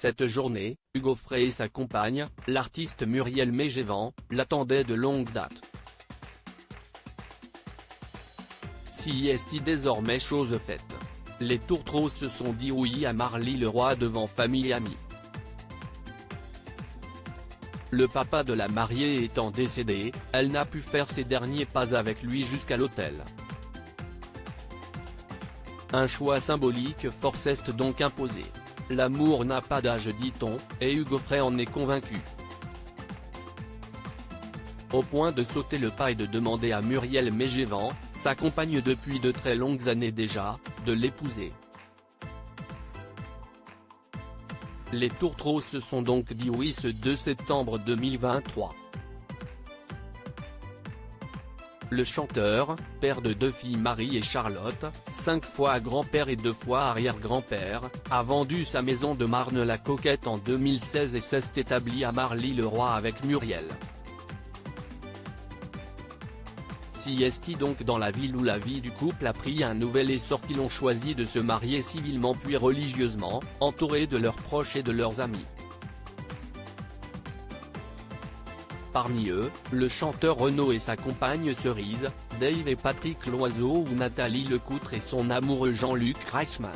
Cette journée, Hugo Frey et sa compagne, l'artiste Muriel Mégévent, l'attendaient de longue date. Si est désormais chose faite. Les tourtereaux se sont dit oui à Marly-le-Roi devant famille et amis. Le papa de la mariée étant décédé, elle n'a pu faire ses derniers pas avec lui jusqu'à l'autel. Un choix symbolique fort s'est donc imposé. L'amour n'a pas d'âge dit-on, et Hugo Frey en est convaincu. Au point de sauter le pas et de demander à Muriel Mégévent, sa compagne depuis de très longues années déjà, de l'épouser. Les tourtereaux se sont donc dit oui ce 2 septembre 2023. Le chanteur, père de 2 filles Marie et Charlotte, 5 fois grand-père et 2 fois arrière-grand-père, a vendu sa maison de Marne-la-Coquette en 2016 et s'est établi à Marly-le-Roi avec Muriel. Si est donc dans la ville où la vie du couple a pris un nouvel essor qu'ils ont choisi de se marier civilement puis religieusement, entourés de leurs proches et de leurs amis. Parmi eux, le chanteur Renaud et sa compagne Cerise, Dave et Patrick Loiseau ou Nathalie Lecoutre et son amoureux Jean-Luc Reichmann.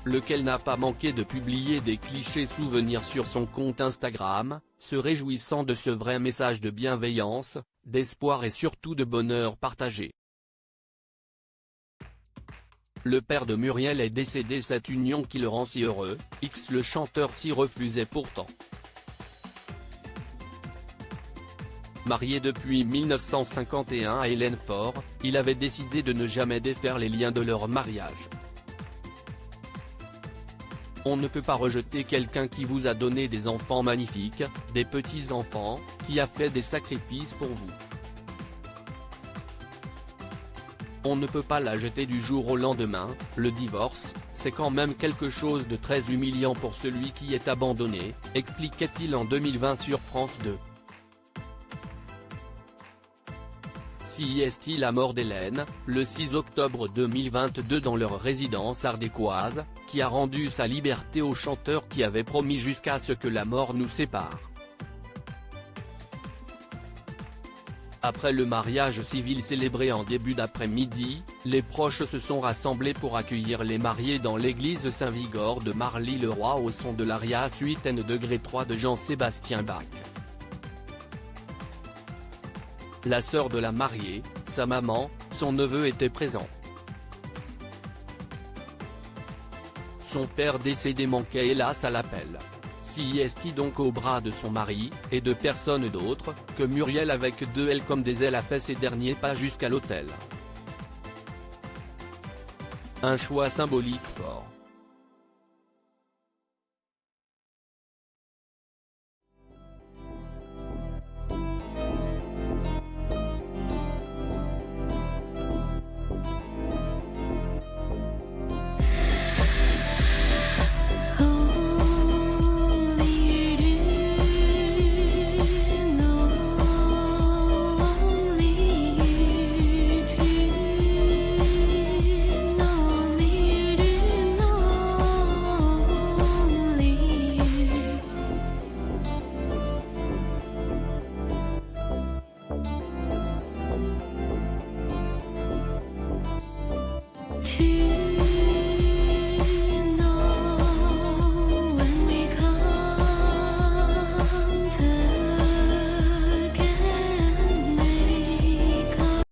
Lequel n'a pas manqué de publier des clichés souvenirs sur son compte Instagram, se réjouissant de ce vrai message de bienveillance, d'espoir et surtout de bonheur partagé. Le père de Muriel est décédé, cette union qui le rend si heureux, le chanteur s'y refusait pourtant. Marié depuis 1951 à Hélène Faure, il avait décidé de ne jamais défaire les liens de leur mariage. On ne peut pas rejeter quelqu'un qui vous a donné des enfants magnifiques, des petits-enfants, qui a fait des sacrifices pour vous. On ne peut pas la jeter du jour au lendemain. Le divorce, c'est quand même quelque chose de très humiliant pour celui qui est abandonné, expliquait-il en 2020 sur France 2. Si est la mort d'Hélène, le 6 octobre 2022 dans leur résidence ardéchoise, qui a rendu sa liberté au chanteur qui avait promis jusqu'à ce que la mort nous sépare. Après le mariage civil célébré en début d'après-midi, les proches se sont rassemblés pour accueillir les mariés dans l'église Saint-Vigor de Marly-le-Roi au son de l'aria Suite N°3 de Jean-Sébastien Bach. La sœur de la mariée, sa maman, son neveu étaient présents. Son père décédé manquait hélas à l'appel. Si est donc au bras de son mari, et de personne d'autre, que Muriel avec 2 L comme des ailes a fait ses derniers pas jusqu'à l'autel. Un choix symbolique fort.